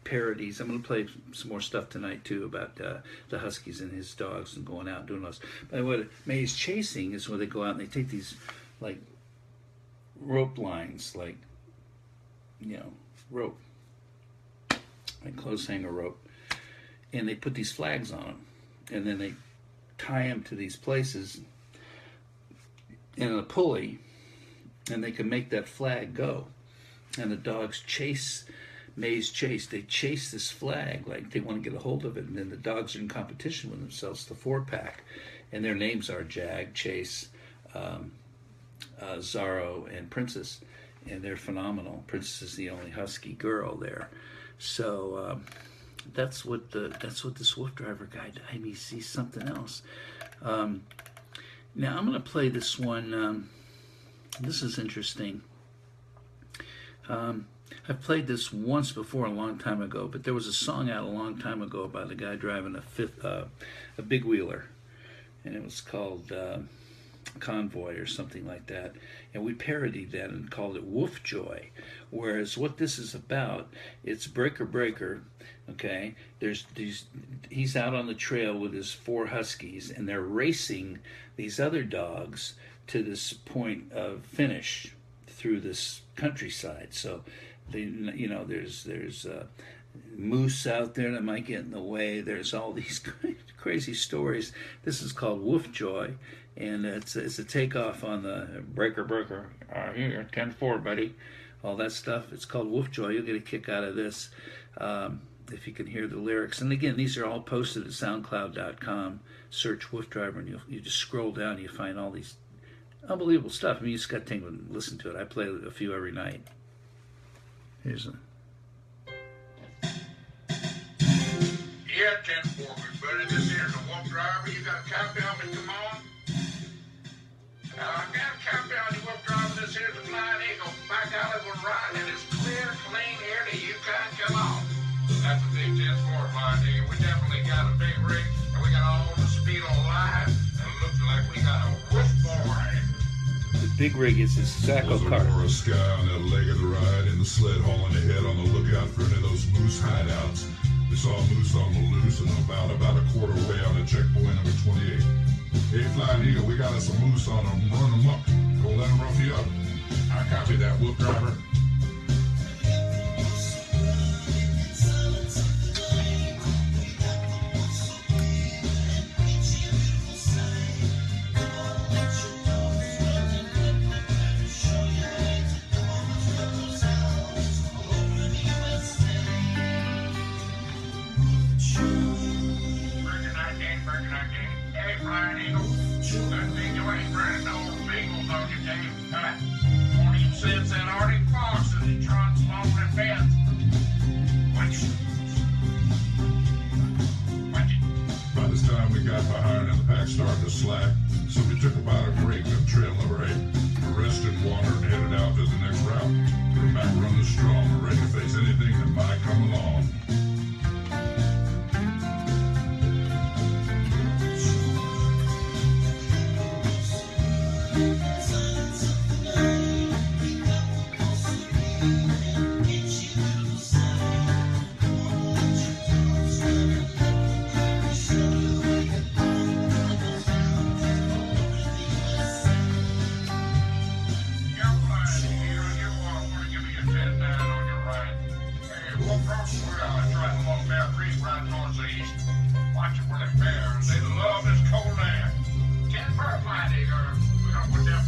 parodies. I'm going to play some more stuff tonight, too, about the Huskies and his dogs and going out and doing those. But what maze chasing is where they go out and they take these, like, rope lines, like, rope, like clothes hanger rope, and they put these flags on them, and then they tie them to these places in a pulley, and they can make that flag go. And the dogs maze chase. They chase this flag like they want to get a hold of it, and then the dogs are in competition with themselves, the 4-pack, and their names are Jag, Chase, Zorro, and Princess, and they're phenomenal. Princess is the only husky girl there, so that's what this Wolf Driver guide. I mean, see something else. Now I'm going to play this one. This is interesting. I've played this once before a long time ago, but there was a song out a long time ago about a guy driving a big wheeler, and it was called Convoy or something like that, and we parodied that and called it Woof Joy. Whereas what this is about, it's Breaker, okay? He's out on the trail with his 4 huskies, and they're racing these other dogs to this point of finish through this countryside. So there's moose out there that might get in the way. There's all these crazy stories. This is called Woof Joy, and it's a takeoff on the Breaker. Here, 10-4, buddy. All that stuff. It's called Woof Joy. You'll get a kick out of this if you can hear the lyrics. And again, these are all posted at SoundCloud.com. Search Wolf Driver, and you just scroll down and you find all these unbelievable stuff. I mean, you just got to take and listen to it. I play a few every night. Here's a... Yeah, 10-4, big buddy. This here's a Wolf Driver. You got a countdown, but come on. I got a countdown, you Wolf Driver. This here's the Flying Eagle. Back out of the ride, and it's clear, clean air to you can't come on. That's a big 10-4, Flying Eagle. We definitely got a big rig, and we got all the speed on line, and it looks like we got a Wolf boy. The big rig is his Sacco car. Over a sky on that leg of the ride, in the sled hauling ahead on the lookout for any of those moose hideouts. We saw a moose on the loose and about a quarter way on the checkpoint number 28. Hey, Flying Eagle, we got us a moose on them. Run them up. Don't let them rough you up. I copy that, Wolf Driver. Started to slack, so we took about a break on trail number 8. We rested, watered, and headed out to the next route. We're back running strong, we're ready to face anything that might come along. Watch it where the bears, they love this cold air. 10-4, Flying Eagle. We're gonna put them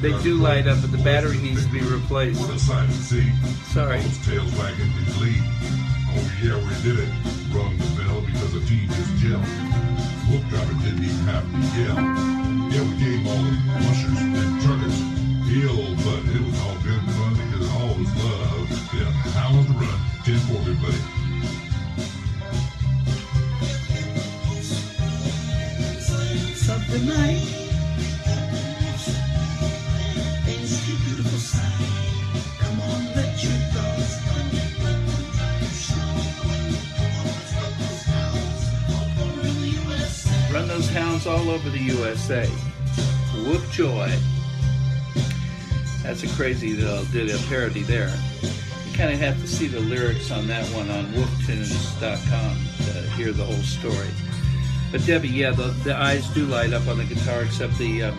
They do light up, but the battery needs to be replaced. What a sight to see. Sorry. Those tails wagging in glee. Oh yeah, we did it. Rung the bell because the team just gelled. Wolf driver didn't even have to yell. Yeah, we gave all the mushers and truckers hell, but it was all good fun because all was love. Yeah, how was the run? 10-4, everybody. Something night. Come on, let your dogs Run those hounds all over the USA. Whoop joy. That's a crazy little did a parody there. You kind of have to see the lyrics on that one on wooftunes.com to hear the whole story. But Debbie, yeah, the eyes do light up on the guitar, except the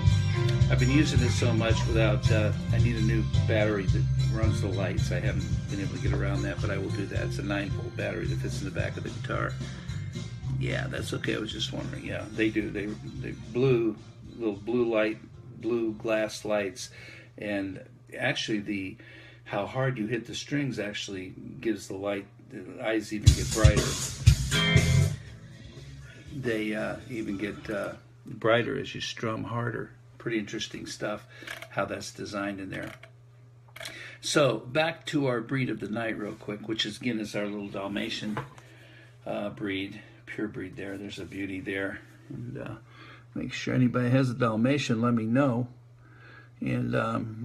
I've been using it so much without. I need a new battery that runs the lights. I haven't been able to get around that, but I will do that. It's a 9-volt battery that fits in the back of the guitar. Yeah, that's okay. I was just wondering. Yeah, they do. They little blue glass lights, and actually how hard you hit the strings actually gives the light. The eyes even get brighter. They even get brighter as you strum harder. Pretty interesting stuff, how that's designed in there. So back to our breed of the night real quick, which is, again, is our little Dalmatian breed, pure breed there. There's a beauty there. And make sure anybody has a Dalmatian, let me know. And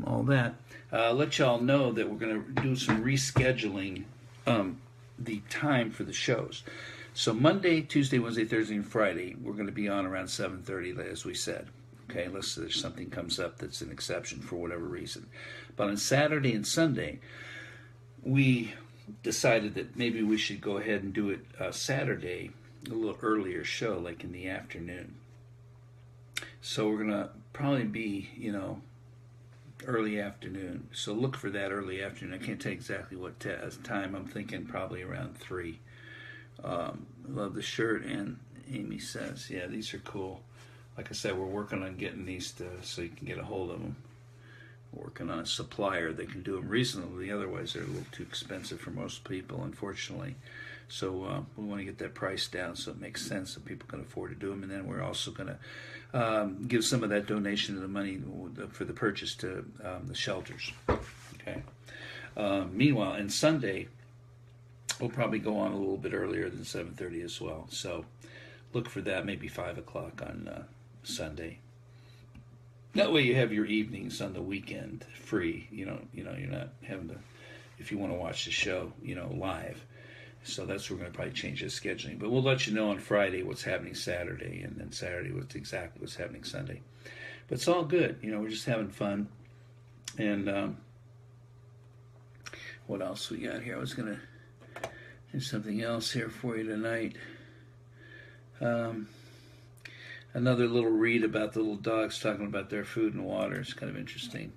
all that. Let y'all know that we're going to do some rescheduling the time for the shows. So Monday, Tuesday, Wednesday, Thursday, and Friday, we're going to be on around 7:30, as we said. Okay, unless there's something comes up that's an exception for whatever reason. But on Saturday and Sunday, we decided that maybe we should go ahead and do it Saturday, a little earlier show, like in the afternoon. So we're going to probably be, early afternoon. So look for that early afternoon. I can't tell you exactly what time. I'm thinking probably around 3. Love the shirt, and Amy says, yeah, these are cool. Like I said, we're working on getting these so you can get a hold of them. We're working on a supplier that can do them reasonably. Otherwise, they're a little too expensive for most people, unfortunately. So we want to get that price down so it makes sense so people can afford to do them. And then we're also going to give some of that donation of the money for the purchase to the shelters. Okay. Meanwhile, on Sunday, we'll probably go on a little bit earlier than 7:30 as well. So look for that, maybe 5 o'clock on Sunday. That way you have your evenings on the weekend free. You're not having to, if you want to watch the show, live. So that's where we're going to probably change the scheduling. But we'll let you know on Friday what's happening Saturday, and then Saturday what's happening Sunday. But it's all good. We're just having fun. And what else we got here? I was going to do something else here for you tonight. Another little read about the little dogs talking about their food and water. It's kind of interesting.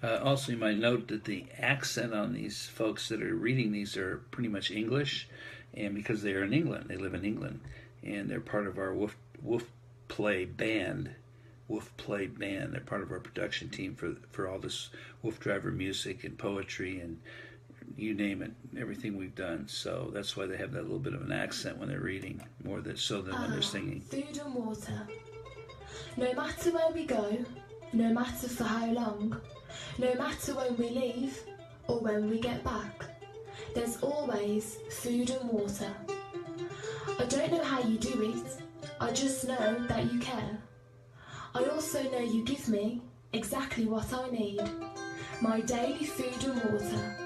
Also, you might note that the accent on these folks that are reading these are pretty much English, and because they are in England, they live in England, and they're part of our WooF Play band. WooF Play band. They're part of our production team for all this Wolf Driver music and poetry and you name it, everything we've done. So that's why they have that little bit of an accent when they're reading, more so than when they're singing. Food and water. No matter where we go, no matter for how long, no matter when we leave or when we get back, there's always food and water. I don't know how you do it, I just know that you care. I also know you give me exactly what I need, my daily food and water.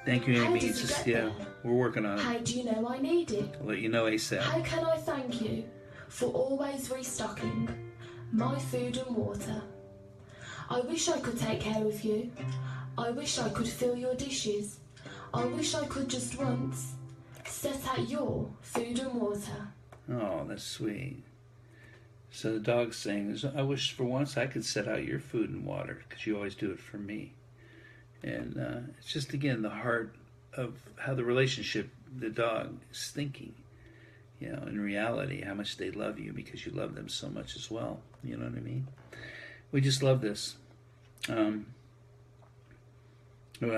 Thank you, Amy. It's just, we're working on it. How do you know I need it? I'll let you know ASAP. How can I thank you for always restocking my food and water? I wish I could take care of you. I wish I could fill your dishes. I wish I could just once set out your food and water. Oh, that's sweet. So the dog's saying, I wish for once I could set out your food and water, because you always do it for me. And it's just, again, the heart of how the relationship, the dog is thinking, in reality, how much they love you because you love them so much as well. You know what I mean? We just love this. Well,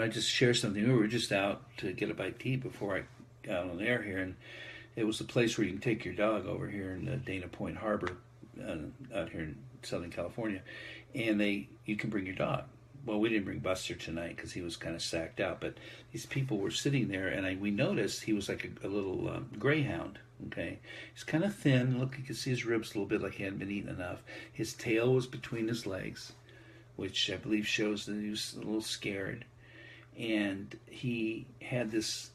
I just share something. We were just out to get a bite to eat before I got on the air here, and it was a place where you can take your dog over here in Dana Point Harbor, out here in Southern California, and you can bring your dog. Well, we didn't bring Buster tonight because he was kind of sacked out, but these people were sitting there, and we noticed he was like a little greyhound. Okay, he's kind of thin. Look, you can see his ribs a little bit, like he hadn't been eaten enough. His tail was between his legs, which I believe shows that he was a little scared. And he had this,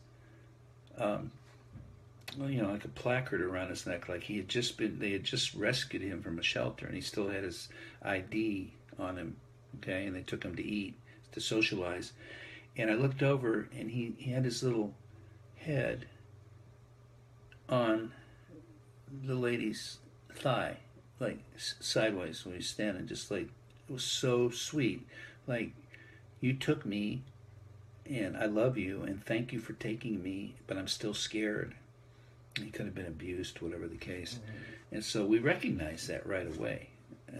like a placard around his neck, like they had just rescued him from a shelter, and he still had his ID on him. Okay, and they took him to eat, to socialize. And I looked over, and he had his little head on the lady's thigh, like sideways when he's standing, just like, it was so sweet. Like, you took me, and I love you, and thank you for taking me, but I'm still scared. He could have been abused, whatever the case. Mm-hmm. And so we recognized that right away,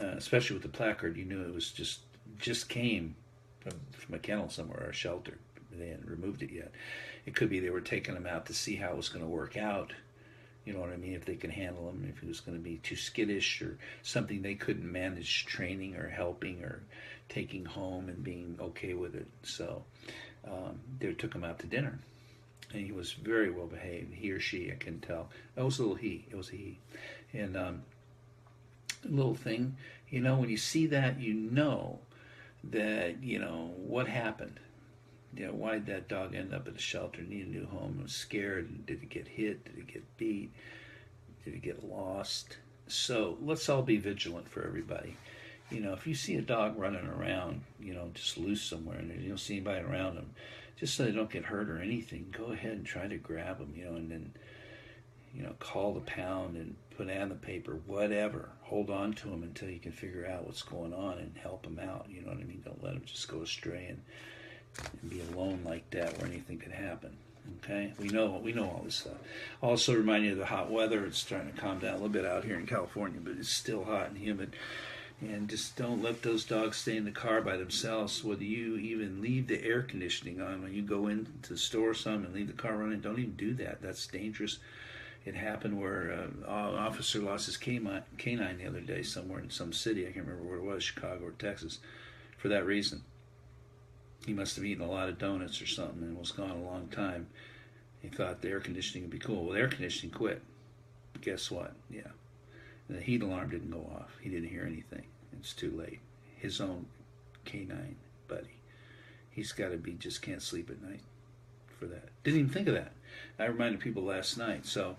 especially with the placard. You knew it was just came from a kennel somewhere or a shelter. They hadn't removed it yet. It could be they were taking him out to see how it was going to work out. You know what I mean? If they could handle him, if he was going to be too skittish or something they couldn't manage training or helping or taking home and being okay with it. So they took him out to dinner. And he was very well behaved. He or she, I couldn't tell. It was a little he. It was a he. And a little thing, when you see that, that, what happened? Why did that dog end up at a shelter, need a new home? Was scared? Did it get hit? Did it get beat? Did it get lost? So let's all be vigilant for everybody. If you see a dog running around, just loose somewhere, and you don't see anybody around them, just so they don't get hurt or anything, go ahead and try to grab them, and then, call the pound and put ad in the paper, whatever. Hold on to them until you can figure out what's going on and help them out. You know what I mean? Don't let them just go astray and be alone like that where anything could happen. Okay? We know all this stuff. Also remind you of the hot weather. It's starting to calm down a little bit out here in California, but it's still hot and humid. And just don't let those dogs stay in the car by themselves, whether you even leave the air conditioning on. When you go into the store or something and leave the car running, don't even do that. That's dangerous. It happened where an officer lost his canine the other day somewhere in some city. I can't remember where it was, Chicago or Texas, for that reason. He must have eaten a lot of donuts or something and was gone a long time. He thought the air conditioning would be cool. Well, the air conditioning quit. Guess what? Yeah. The heat alarm didn't go off. He didn't hear anything. It's too late. His own canine buddy. He's got to be, just can't sleep at night for that. Didn't even think of that. I reminded people last night. So,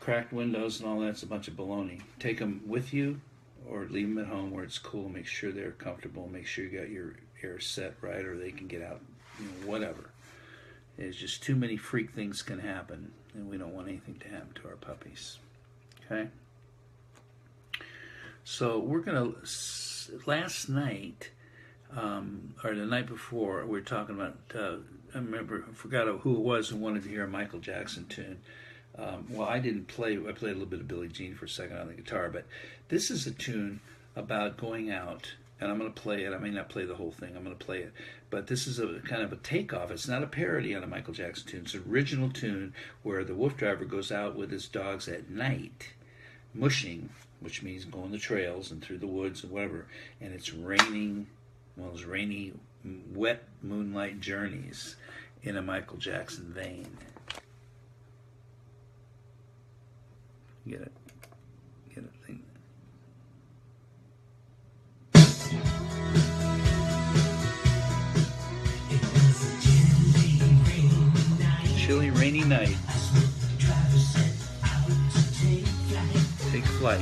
cracked windows and all that's a bunch of baloney. Take them with you or leave them at home where it's cool. Make sure they're comfortable. Make sure you got your air set right or they can get out, whatever. There's just too many freak things can happen, and we don't want anything to happen to our puppies. Okay? So we're going to, last night, or the night before, we were talking about, I forgot who it was who wanted to hear a Michael Jackson tune. Well, I didn't play, I played a little bit of Billie Jean for a second on the guitar, but this is a tune about going out, and I'm going to play it. I may not play the whole thing, I'm going to play it, but this is a kind of a takeoff. It's not a parody on a Michael Jackson tune. It's an original tune where the WooF driver goes out with his dogs at night, mushing, which means going the trails and through the woods and whatever, and it's raining, one of those rainy, wet moonlight journeys in a Michael Jackson vein. Get it? Thing. Chilly, rainy night. Take flight.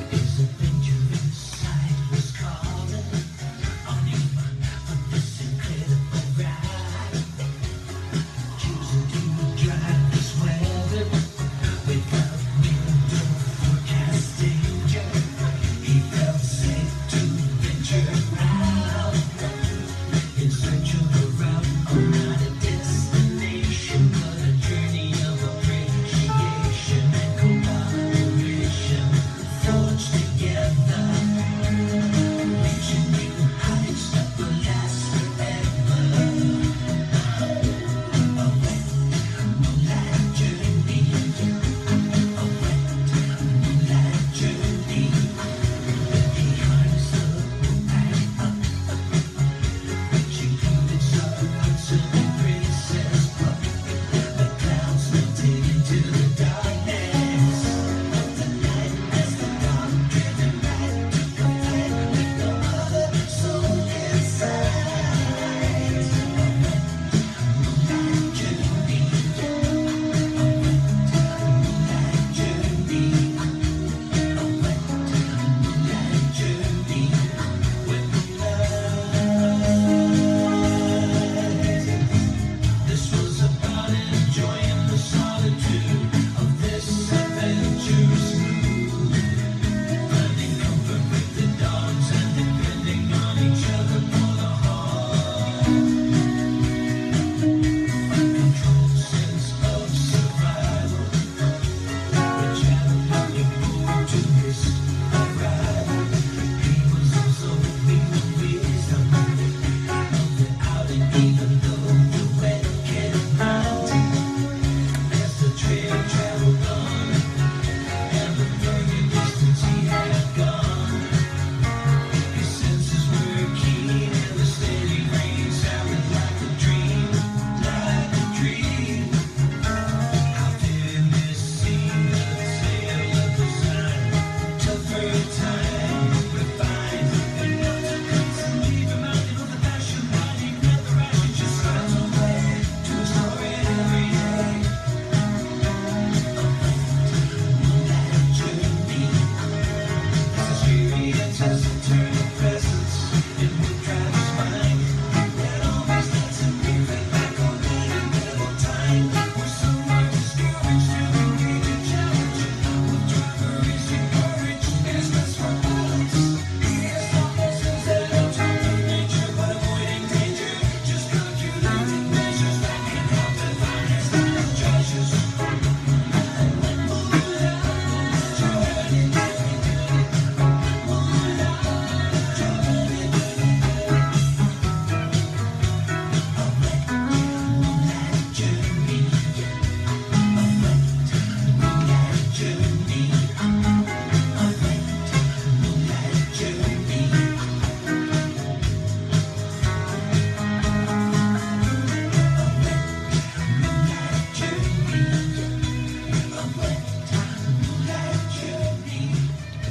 Forged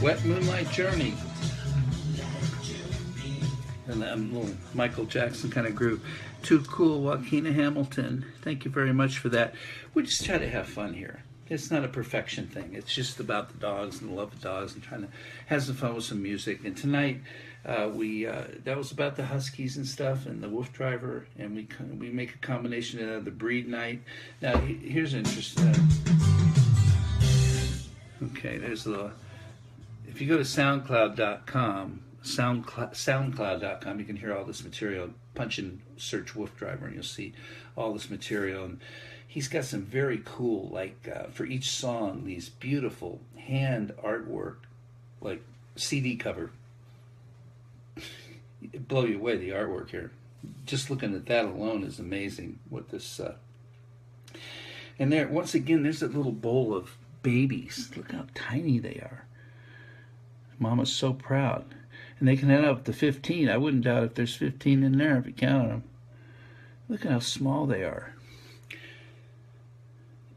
Wet Moonlight Journey. And that little Michael Jackson kind of groove. Too Cool, Joaquina Hamilton. Thank you very much for that. We just try to have fun here. It's not a perfection thing. It's just about the dogs and the love of dogs and trying to have some fun with some music. And tonight, that was about the Huskies and stuff and the WooF driver, and we make a combination of the breed night. Now, here's interesting. Okay, there's a little. If you go to SoundCloud.com, SoundCloud.com, you can hear all this material. Punch in search WooF driver, and you'll see all this material. And he's got some very cool, like for each song, these beautiful hand artwork, like CD cover. It'd blow you away, the artwork here. Just looking at that alone is amazing. What this and there, once again, there's a little bowl of babies. Look how tiny they are. Mama's so proud. And they can add up to 15. I wouldn't doubt if there's 15 in there if you count them. Look at how small they are.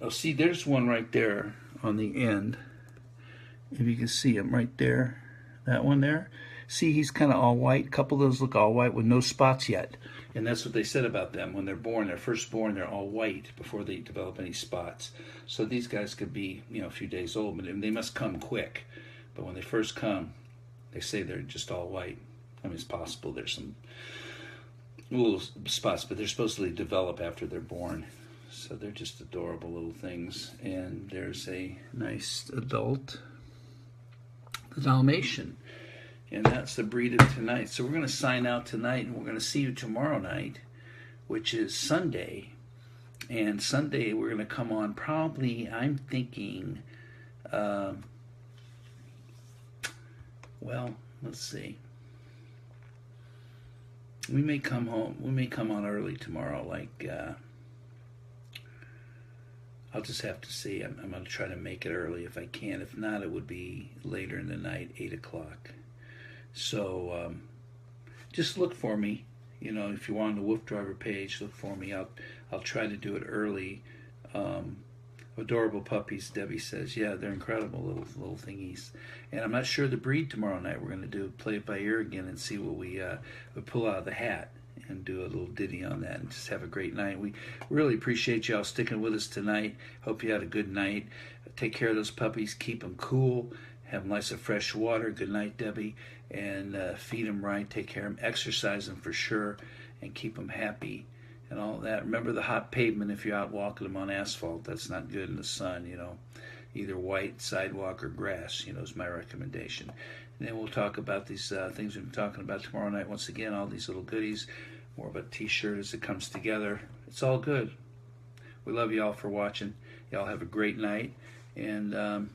Oh, see, there's one right there on the end. If you can see him right there. That one there. See, he's kind of all white. A couple of those look all white with no spots yet. And that's what they said about them. When they're born, they're first born, they're all white before they develop any spots. So these guys could be, a few days old, but they must come quick. But when they first come, they say they're just all white. I mean, it's possible there's some little spots, but they're supposed to develop after they're born. So they're just adorable little things. And there's a nice adult, the Dalmatian. And that's the breed of tonight. So we're going to sign out tonight, and we're going to see you tomorrow night, which is Sunday. And Sunday we're going to come on probably, I'm thinking, well, let's see. We may come home. We may come on early tomorrow. I'll just have to see. I'm going to try to make it early if I can. If not, it would be later in the night, 8 o'clock. So just look for me. If you're on the WooF driver page, look for me. I'll try to do it early. Adorable puppies, Debbie says. Yeah, they're incredible little thingies. And I'm not sure the breed tomorrow night. We're going to play it by ear again and see what we pull out of the hat and do a little ditty on that and just have a great night. We really appreciate y'all sticking with us tonight. Hope you had a good night. Take care of those puppies. Keep them cool. Have them lots of fresh water. Good night, Debbie. And feed them right. Take care of them. Exercise them for sure. And keep them happy. And all that. Remember the hot pavement if you're out walking them on asphalt. That's not good in the sun, Either white sidewalk or grass, is my recommendation. And then we'll talk about these things we've been talking about tomorrow night. Once again, all these little goodies. More of a t-shirt as it comes together. It's all good. We love you all for watching. Y'all have a great night. And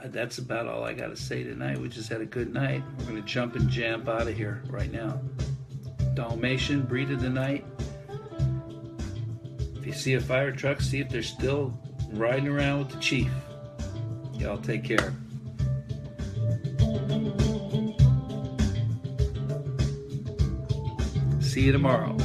that's about all I got to say tonight. We just had a good night. We're going to jump and jump out of here right now. Dalmatian, breed of the night. If you see a fire truck, see if they're still riding around with the chief. Y'all take care. See you tomorrow.